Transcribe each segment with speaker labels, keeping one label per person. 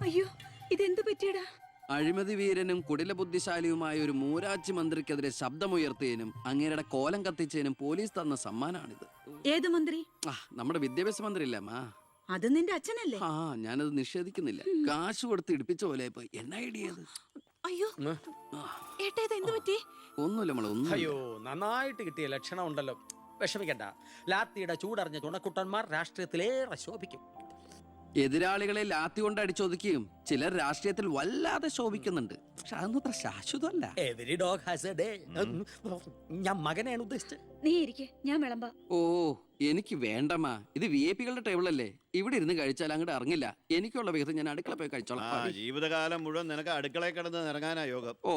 Speaker 1: അയ്യോ, ഇതെന്ത് പറ്റിയടാ?
Speaker 2: അഴിമതി വീരനും കുടില ബുദ്ധിശാലിയുമായ ഒരു മൂരാജി മന്ത്രിക്കെതിരെ ശബ്ദമുയർത്തിയതിനും അങ്ങേരുടെ കോലം കത്തിച്ചതിനും പോലീസ് തന്ന സമ്മാനാണിത്.
Speaker 1: ഏത് മന്ത്രി?
Speaker 2: നമ്മുടെ വിദ്യാഭ്യാസ മന്ത്രി ഇല്ലേ അമ്മ?
Speaker 1: അത് നിന്റെ അച്ഛനല്ലേ?
Speaker 2: ഞാനത് നിഷേധിക്കുന്നില്ല. കാശ് കൊടുത്ത് ഇടിപ്പിച്ച പോലെ എന്നെ ഐഡിയത്.
Speaker 1: അയ്യോ ഏട്ടാ, ഇത് എന്ത് പറ്റി?
Speaker 2: ഒന്നുമില്ല മോളെ, ഒന്നും.
Speaker 3: അയ്യോ, നന്നായിട്ട് കിട്ടിയ ലക്ഷണം ഉണ്ടല്ലോ. വിഷമിക്കണ്ട, ലാത്തിയുടെ ചൂടറിഞ്ഞ തുണക്കുട്ടന്മാർ രാഷ്ട്രീയത്തിലേറെ ശോഭിക്കും.
Speaker 2: എതിരാളികളെ ലാത്തി കൊണ്ട് അടിച്ചൊതുക്കിയും ചിലർ രാഷ്ട്രീയത്തിൽ വല്ലാതെ ശോഭിക്കുന്നുണ്ട്. പക്ഷെ അതൊന്നും അത്ര ശാശ്വതമല്ല.
Speaker 3: Every dog has a day. ഞാൻ മകനെയാണ് ഉദ്ദേശിച്ചത്.
Speaker 1: നീ ഇരിക്കെ, ഞാൻ വിളമ്പാ.
Speaker 2: ഓ, എനിക്ക് വേണ്ടമ്മാ. ഇത് VIP-കളുടെ ടേബിളല്ലേ, ഇവിടെ ഇരുന്ന് കഴിച്ചാൽ അങ്ങോട്ട് ഇറങ്ങില്ല. എനിക്കുള്ള വിഹിതം ഞാൻ അടുക്കള പോയി കഴിച്ചോളാം.
Speaker 4: ജീവിതകാലം മുഴുവൻ നിനക്ക് അടുക്കളയിൽ കിടന്ന് ഇറങ്ങാനാ യോഗം.
Speaker 2: ഓ,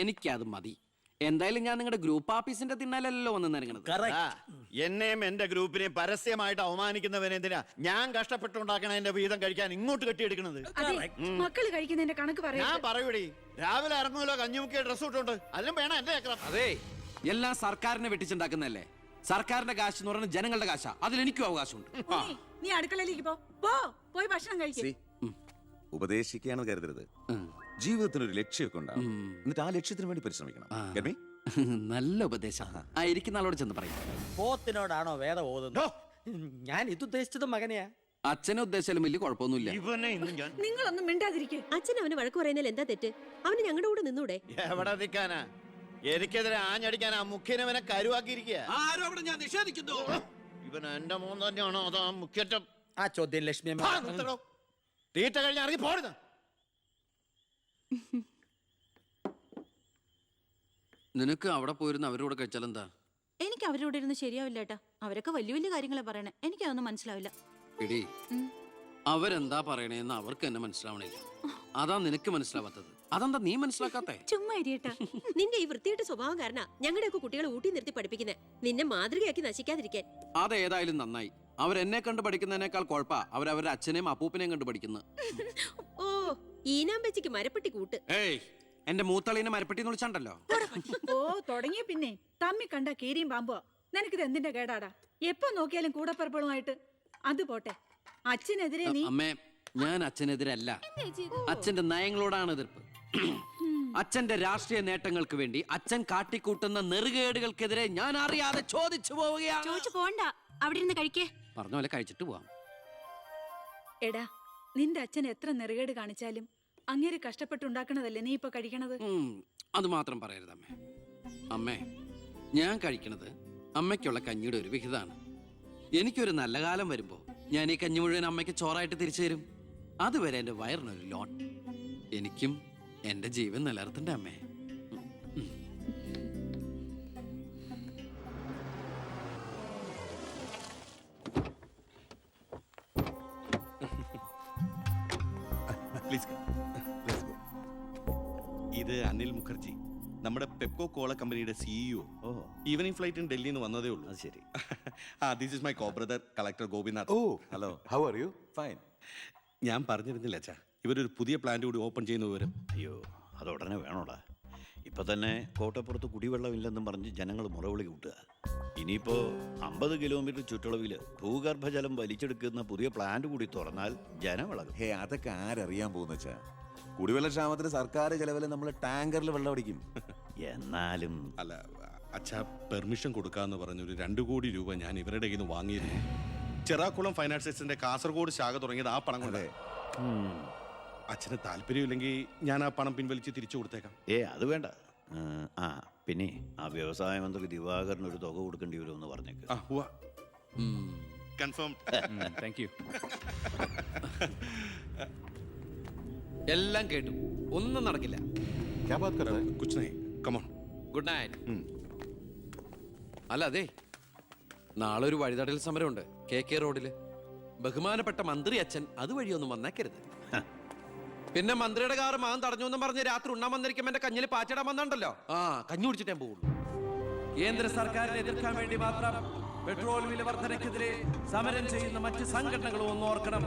Speaker 2: എനിക്കത് മതി. എന്തായാലും ഞാൻ നിങ്ങളുടെ ഗ്രൂപ്പ് ആഫീസിന്റെ തിന്നാലല്ലോ വന്ന് നിറങ്ങണത്.
Speaker 4: എന്നെയും എന്റെ ഗ്രൂപ്പിനെയും പരസ്യമായിട്ട് അവമാനിക്കുന്നവനെന്തിനാ ഞാൻ കഷ്ടപ്പെട്ടുണ്ടാക്കണ എന്റെ വീതം കഴിക്കാൻ ഇങ്ങോട്ട് കെട്ടിയെടുക്കണത്?
Speaker 1: മക്കള് കഴിക്കുന്നതിന്റെ കണക്ക് പറയാ.
Speaker 4: ഞാൻ പറയൂടി, രാവിലെ ഇറങ്ങുമല്ലോ കഞ്ഞിമുക്കിയ ഡ്രസ് ഇട്ടുണ്ട്, അതിലും വേണം എന്റെ ചക്രം.
Speaker 2: അതെ, എല്ലാം സർക്കാരിനെ വെട്ടിച്ചുണ്ടാക്കുന്നല്ലേ. സർക്കാരിന്റെ കാശ് എന്ന് പറയുന്നത് ജനങ്ങളുടെ കാശാ. അതിൽ എനിക്കും അവകാശമുണ്ട്.
Speaker 1: നീ അടുക്കളയിലേക്ക് പോയി ഭക്ഷണം കഴിക്കും.
Speaker 5: ഉപദേശിക്കുകയാണെന്ന് കരുതരുത്. ജീവിതത്തിന് ഒരു ലക്ഷ്യമൊക്കെ ഉണ്ടാവും, എന്നിട്ട് ആ ലക്ഷ്യത്തിന് വേണ്ടി പരിശ്രമിക്കണം.
Speaker 2: നല്ല ഉപദേശം. ഇരിക്കുന്ന ആളോട് ചെന്ന് പറയും.
Speaker 3: പോത്തിനോടാണോ വേദം ഓതുന്നത്? ഞാൻ ഇത് ഉദ്ദേശിച്ചത് മകനെയാ.
Speaker 2: അച്ഛനെ ഉദ്ദേശിച്ചാലും വലിയ കുഴപ്പമൊന്നുമില്ല.
Speaker 1: നിങ്ങളൊന്നും മിണ്ടാതിരിക്കെ.
Speaker 6: അച്ഛൻ അവന് വഴക്ക് പറയുന്നതിൽ എന്താ തെറ്റ്? അവന് ഞങ്ങളുടെ കൂടെ നിന്നൂടെ?
Speaker 4: എവിടെ നിൽക്കാനാ? എനിക്കെതിരെ ആഞ്ഞടിക്കാൻ ആ മുഖ്യനവനെ കരുവാക്കിയിരിക്കുക.
Speaker 2: ഞാൻ നിഷേധിക്കുന്നു.
Speaker 4: ഇവൻ എന്റെ മോൻ തന്നെയാണോ അതോ ആ മുഖ്യറ്റം?
Speaker 3: ആ ചോദ്യം ലക്ഷ്മി
Speaker 4: തീറ്റ കഴിഞ്ഞ് ഇറങ്ങി പോടുന്ന.
Speaker 2: നിനക്ക് അവിടെ പോയിരുന്ന അവരോട് കഴിച്ചാൽ എന്താ?
Speaker 1: എനിക്ക് അവരോട് ഇരുന്ന് ശരിയാവില്ല ഏട്ടാ. അവരൊക്കെ വലിയ വലിയ കാര്യങ്ങളെ പറയണേ, എനിക്കതൊന്നും മനസ്സിലാവില്ല.
Speaker 2: എടി, അവരെന്താ പറയണേന്ന് അവർക്ക് തന്നെ മനസ്സിലാവണില്ല. അതാ നിനക്ക് മനസ്സിലാവാത്തത്. അതെന്താ നീ മനസ്സിലാക്കാത്തേ?
Speaker 1: ചുമ്മാ ഇരിയേട്ടാ.
Speaker 6: നിന്റെ ഈ വൃത്തിയുടെ സ്വഭാവം കാരണ ഞങ്ങളുടെയൊക്കെ കുട്ടികളെ ഊട്ടി നിർത്തി പഠിപ്പിക്കുന്നത്, നിന്നെ മാതൃകയാക്കി നശിക്കാതിരിക്കാൻ.
Speaker 2: അതേതായാലും നന്നായി. അവരെന്നെ കണ്ട് പഠിക്കുന്നതിനേക്കാൾ കുഴപ്പാ അവരവരുടെ അച്ഛനെയും അപ്പൂപ്പനെയും കണ്ട് പഠിക്കുന്നത്.
Speaker 6: ഓ, ഈനാമ്പച്ചിക്ക് മരപ്പെട്ടി കൂട്ട്.
Speaker 2: ഏയ്, എന്റെ മൂത്തളീനെ മരപ്പെട്ടി എന്ന് വിളിച്ചാണ്ടല്ലോ.
Speaker 1: ഓ, തുടങ്ങിയ പിന്നെ തമ്മി കണ്ട കീരിയും പാമ്പോ. നിനക്കിത് എന്തിന്റെ കേടാടാ? എപ്പോ നോക്കിയാലും കൂടപ്പറപ്പളുമായിട്ട്. അത് പോട്ടെ, അച്ഛനെതിരെ നീ.
Speaker 2: അമ്മേ, ഞാൻ അച്ഛനെതിരല്ല. അച്ഛന്റെ നയങ്ങളോടാണ് എതിർപ്പ്. അച്ഛന്റെ രാഷ്ട്രീയ നേട്ടങ്ങൾക്ക് വേണ്ടി അച്ഛൻ കാട്ടിക്കൂട്ടുന്ന നെറുകേടുകൾക്കെതിരെ ഞാൻ അറിയാതെ ചോദിച്ചു പോവുകയാണ്.
Speaker 1: ചോദിച്ചു പോണ്ട, അവിടെ ഇരുന്ന് കഴിക്കേ.
Speaker 2: പറഞ്ഞ പോലെ കഴിച്ചിട്ട് പോവാം.
Speaker 1: എടാ, നിന്റെ അച്ഛൻ എത്ര നെറുകേട് കാണിച്ചാലും അങ്ങേര് കഷ്ടപ്പെട്ടുണ്ടാക്കണതല്ലേ നീ ഇപ്പൊ കഴിക്കണത്.
Speaker 2: അത് മാത്രം പറയരുത് അമ്മേ. അമ്മേ, ഞാൻ കഴിക്കണത് അമ്മയ്ക്കുള്ള കഞ്ഞിയുടെ ഒരു വിഹിതമാണ്. എനിക്കൊരു നല്ല കാലം വരുമ്പോ ഞാൻ ഈ കഞ്ഞി മുഴുവൻ അമ്മയ്ക്ക് ചോറായിട്ട് തിരിച്ചു തരും. അതുവരെ എന്റെ വയറിനൊരു ലോൺ. എനിക്കും എന്റെ ജീവൻ നിലനിർത്തണ്ടേ അമ്മേ?
Speaker 7: ഇത് അനിൽ മുഖർജി, നമ്മുടെ പെപ്കോ കോള കമ്പനിയുടെ CEO. ഈവനിംഗ് ഫ്ലൈറ്റിന് ഡൽഹിയിൽ നിന്ന് വന്നതേ ഉള്ളൂ.
Speaker 5: അത് ശരി.
Speaker 7: This is my co brother collector Gopinath.
Speaker 5: Oh, hello, how are you? Fine.
Speaker 7: ഞാൻ പറഞ്ഞിരുന്നില്ല അച്ഛാ, ഇവരൊരു പുതിയ പ്ലാന്റ് കൂടി ഓപ്പൺ ചെയ്യുന്ന വിവരം.
Speaker 4: അയ്യോ, അത് ഉടനെ വേണോടാ. ഇപ്പൊ തന്നെ കോട്ടപ്പുറത്ത് കുടിവെള്ളമില്ലെന്നും പറഞ്ഞ് ജനങ്ങൾ മുറവിളി കൂട്ടുക. ഇനിയിപ്പോ 50 കിലോമീറ്റർ ചുറ്റളവില് ഭൂഗർഭജലം വലിച്ചെടുക്കുന്ന പുതിയ പ്ലാന്റ് കൂടി തുറന്നാൽ ജനവിളകും.
Speaker 5: ഹേ, അതൊക്കെ ആരറിയാൻ പോകുന്ന വെച്ചാ? കുടിവെള്ള ക്ഷാമത്തിന് സർക്കാർ ചെലവില് നമ്മൾ ടാങ്കറിൽ വെള്ളം അടിക്കും.
Speaker 4: എന്നാലും
Speaker 7: അല്ല അച്ഛാ, പെർമിഷൻ കൊടുക്കാന്ന് പറഞ്ഞൊരു 2 കോടി രൂപ ഞാൻ ഇവരുടെ കയ്യിൽ നിന്ന് വാങ്ങിയിരുന്നു. ചെറാക്കുളം ഫൈനാൻസിന്റെ കാസർഗോഡ് ശാഖ തുടങ്ങിയത് ആ പണം കൊണ്ട്. അച്ഛന് താല്പര്യമില്ലെങ്കിൽ ഞാൻ ആ പണം പിൻവലിച്ച് തിരിച്ചു കൊടുത്തേക്കാം.
Speaker 4: അത് വേണ്ട. പിന്നെ ആ വ്യവസായ മന്ത്രി ദിവാകരന് ഒരു തുക കൊടുക്കേണ്ടി വരുമെന്ന് പറഞ്ഞേക്ക്.
Speaker 7: കൺഫേം.
Speaker 2: Thank you. എല്ലാം കേട്ടു, ഒന്നും നടക്കില്ല. Good night. അല്ല, അതെ, നാളെ ഒരു വഴിതടൽ സമരമുണ്ട് KK റോഡില്. ബഹുമാനപ്പെട്ട മന്ത്രി അച്ഛൻ അതുവഴിയൊന്നും വന്നേക്കരുത്. പിന്നെ മന്ത്രിയുടെ കാറ് മാൻ തടഞ്ഞു എന്നും പറഞ്ഞ് രാത്രി ഉണ്ണാൻ വന്നിരിക്കുമ്പോ എന്റെ കഞ്ഞിൽ പാച്ചിടാൻ വന്നിട്ടുണ്ടല്ലോ. കഞ്ഞി കുടിച്ചിട്ടേ പോകുള്ളൂ. കേന്ദ്ര സർക്കാരിനെ എതിർക്കാൻ വേണ്ടി മാത്രം പെട്രോൾ വില വർധനയ്ക്കെതിരെ സമരം ചെയ്യുന്ന മറ്റ് സംഘടനകളും ഒന്ന് ഓർക്കണം.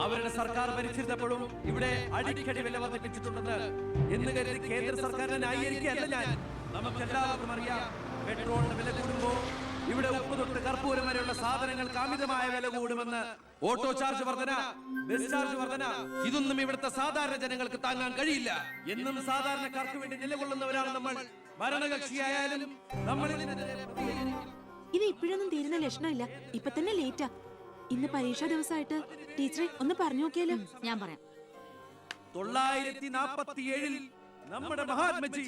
Speaker 2: അവരുടെ സർക്കാർ ഭരിച്ചിരുന്നപ്പോഴും ഇവിടെ അടിക്കടി വില വർദ്ധിപ്പിച്ചിട്ടുണ്ടെന്ന് എന്ന് കരുതി കേന്ദ്ര സർക്കാരിനെ ന്യായീകരിക്കുകയല്ല ഞാൻ. നമുക്കെല്ലാവർക്കും അറിയാം, പെട്രോളിന് വില കൂടുമ്പോൾ ഇവിടെ ഉപ്പ് തൊട്ട് കർപ്പൂരം വരെയുള്ള സാധനങ്ങൾക്ക് അമിതമായ വില കൂടുമെന്ന് ഓട്ടോ ചാർജ് വർധന, ബസ് ചാർജ് വർധന, ഇതൊന്നും ഇവിടുത്തെ സാധാരണ ജനങ്ങൾക്ക് താങ്ങാൻ കഴിയില്ല. എന്നും സാധാരണക്കാർക്ക് വേണ്ടി നിലകൊള്ളുന്നവരാണ് നമ്മൾ. ഭരണകക്ഷിയായാലും നമ്മൾ
Speaker 8: ഇത് ഇപ്പോഴൊന്നും തീരുന്ന ലക്ഷണമില്ല. ഇപ്പൊ തന്നെ ലേറ്റാ. ഇന്ന് പരീക്ഷാ ദിവസമായിട്ട് ടീച്ചറെ ഒന്ന് പറഞ്ഞു നോക്കിയാലോ? ഞാൻ പറയാം.
Speaker 2: 947 നമ്മുടെ മഹാത്മജി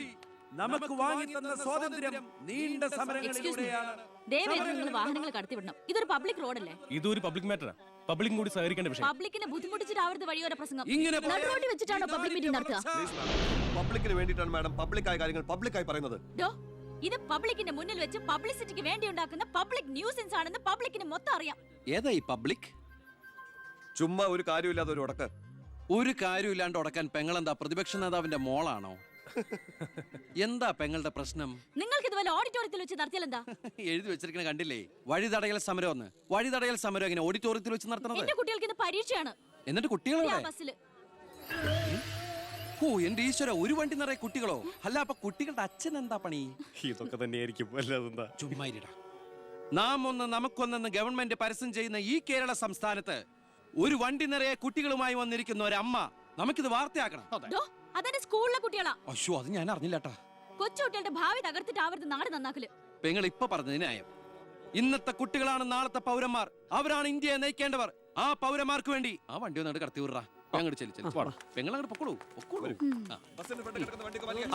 Speaker 2: നമുക്ക് വാങ്ങിത്തന്ന സ്വാതന്ത്ര്യം നീണ്ട സമരങ്ങളിലൂടെയാണ്.
Speaker 8: നിങ്ങൾ വാഹനങ്ങൾ കടത്തിവിടണം. ഇതൊരു പബ്ലിക് റോഡല്ലേ?
Speaker 9: ഇതൊരു പബ്ലിക് മാറ്ററാ. പബ്ലിക്കും കൂടി സഹകരിക്കേണ്ട വിഷയം.
Speaker 8: പബ്ലിക്കിനെ ബുദ്ധിമുട്ടിച്ചിട്ടാവരുത് വഴിയോര പ്രസംഗം.
Speaker 2: ഇങ്ങനെ
Speaker 8: റോഡിൽ വെച്ചിട്ടാണോ പബ്ലിക് മീറ്റിംഗ് നടത്തുക?
Speaker 10: പബ്ലിക്കിന് വേണ്ടിയിട്ടാണ് മാഡം പബ്ലിക്കായ കാര്യങ്ങൾ പബ്ലിക്കായി പറയുന്നത്.
Speaker 8: ഇത് പബ്ലിക്കിന്റെ മുന്നിൽ വെച്ച് പബ്ലിസിറ്റിക്ക് വേണ്ടി ഉണ്ടാക്കുന്ന പബ്ലിക് ന്യൂസൻസ് ആണെന്ന് പബ്ലിക്കിന് മൊത്തം അറിയാം.
Speaker 2: ഏതാ ഈ പബ്ലിക്?
Speaker 10: ചുമ്മാ ഒരു കാര്യമില്ലാതെ ഒരു ഉടക്ക്.
Speaker 2: ഒരു കാര്യമില്ലാണ്ട് ഉടക്കാൻ പെങ്ങളെന്താ പ്രതിപക്ഷ നേതാവിന്റെ മോളാണോ? എന്താ പെങ്ങളുടെ പ്രശ്നം?
Speaker 8: നിങ്ങൾക്ക് ഇതുപോലെ ഓഡിറ്റോറിയത്തിൽ വെച്ച് നടത്തിയാൽ എന്താ?
Speaker 2: എഴുതി വെച്ചിരിക്കണ കണ്ടില്ലേ? വഴിതടയൽ സമരം ഒന്ന്. വഴിതടയൽ സമരം എങ്ങനെ ഓഡിറ്റോറിയത്തിൽ വെച്ച് നടത്തണത്?
Speaker 8: എന്റെ കുട്ടികൾക്ക് ഇന്ന് പരീക്ഷയാണ്.
Speaker 2: എന്നിട്ട് കുട്ടികളെ
Speaker 8: ബസ്സിൽ.
Speaker 2: ഓ എന്റെ ഈശ്വര, ഒരു വണ്ടി നിറയെ കുട്ടികളോ? അല്ല അപ്പൊ കുട്ടികളുടെ അച്ഛൻ എന്താ പണി?
Speaker 9: ഇതൊക്കെ തന്നെയായിരിക്കും. അല്ലാതെന്താ?
Speaker 2: ചുമ്മാരിടാ. നാം ഒന്ന് നമുക്കൊന്നെന്ന് ഗവൺമെന്റ് പരസ്യം ചെയ്യുന്ന ഈ കേരള സംസ്ഥാനത്ത് ഒരു വണ്ടി നിറയെ കുട്ടികളുമായി വന്നിരിക്കുന്ന ഒരമ്മ നമുക്കിത് വാർത്തയാക്കണം.
Speaker 8: അതെന്റെ സ്കൂളിലെ കുട്ടികളാ.
Speaker 2: അയ്യോ, അത് ഞാൻ അറിഞ്ഞില്ലാട്ടാ.
Speaker 8: കൊച്ചുകുട്ടികളുടെ ഭാവി തകർത്തിട്ടാവരുത് നാട് നന്നാക്കല്.
Speaker 2: പെങ്ങൾ ഇപ്പൊ പറഞ്ഞത് ന്യായം. ഇന്നത്തെ കുട്ടികളാണ് നാളത്തെ പൗരന്മാർ. അവരാണ് ഇന്ത്യയെ നയിക്കേണ്ടവർ. ആ പൗരന്മാർക്ക് വേണ്ടി ആ വണ്ടി ഒന്നും കടത്തി വിടറാ. പെങ്ങൾ അങ്ങോട്ട് പൊക്കോളൂ.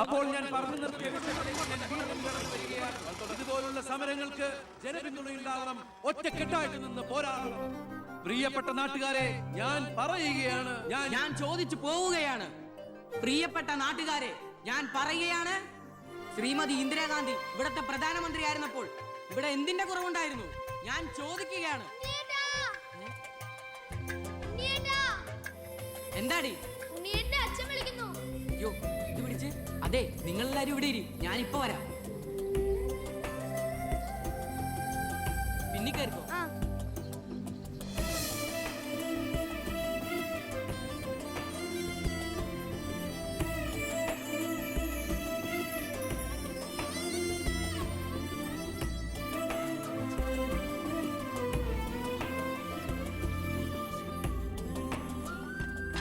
Speaker 2: അപ്പോൾ ഞാൻ പറഞ്ഞു നിർത്തിയ ഇതുപോലുള്ള സമരങ്ങൾക്ക് ജനപിന്തുണയുണ്ടാകണം. ഒറ്റക്കെട്ടായിട്ട് നിന്ന് പോരാടണം. പ്രിയപ്പെട്ട നാട്ടുകാരെ, ഞാൻ പറയുകയാണ്,
Speaker 11: ഞാൻ ചോദിച്ചു പോവുകയാണ്. പ്രിയപ്പെട്ട നാട്ടുകാരെ, ഞാൻ പറയുകയാണ്, ശ്രീമതി ഇന്ദിരാഗാന്ധി ഇവിടത്തെ പ്രധാനമന്ത്രിയായിരുന്നപ്പോൾ ഇവിടെ എന്തിന്റെ കുറവുണ്ടായിരുന്നു? ഞാൻ ചോദിക്കുകയാണ്. എന്താടി? അയ്യോ, ഇത് പിടിച്ച്. അതെ, നിങ്ങളെല്ലാരും ഇവിടെ ഇരി, ഞാനിപ്പോ വരാം. പിന്നിക്കരുതോ?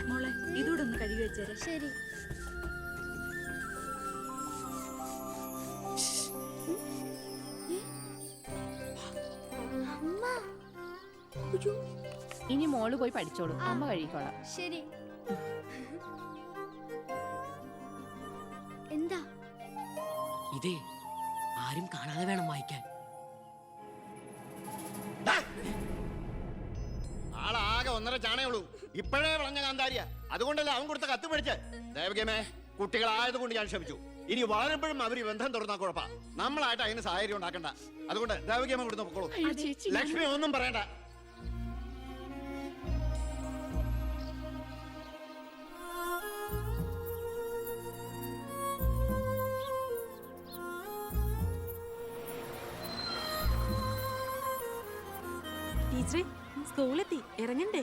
Speaker 1: മോളെ ഇതൂടെ ഒന്ന് കഴുകി വെച്ചേരെ.
Speaker 6: ശരി.
Speaker 8: ഇനി മോള് പോയി പഠിച്ചോളൂ. അമ്മ കഴിക്കോളാം.
Speaker 6: ശരി. എന്താ?
Speaker 11: ഇതേ ആരും കാണാതെ വേണം വായിക്കാൻ.
Speaker 10: ആളാകെ 1.5 ചാണേ ഉള്ളൂ. ഇപ്പോഴേ വളഞ്ഞ കാന്താരിയ. അതുകൊണ്ടല്ലേ അവൻ കൊടുത്ത കത്ത് പഠിച്ച്. ദേവകമേ, കുട്ടികളായതുകൊണ്ട് ഞാൻ ക്ഷമിച്ചു. ഇനി വളരുമ്പോഴും അവർ ബന്ധം തുറന്നാ കുഴപ്പാ. നമ്മളായിട്ട് അതിന് സാഹചര്യം ഉണ്ടാക്കണ്ട. അതുകൊണ്ട് ദേവകമ കൊടുത്ത് പൊക്കോളൂ. ലക്ഷ്മി ഒന്നും പറയണ്ട.
Speaker 8: ടീച്ചറെ, സ്കൂളെത്തി. ഇറങ്ങണ്ടേ?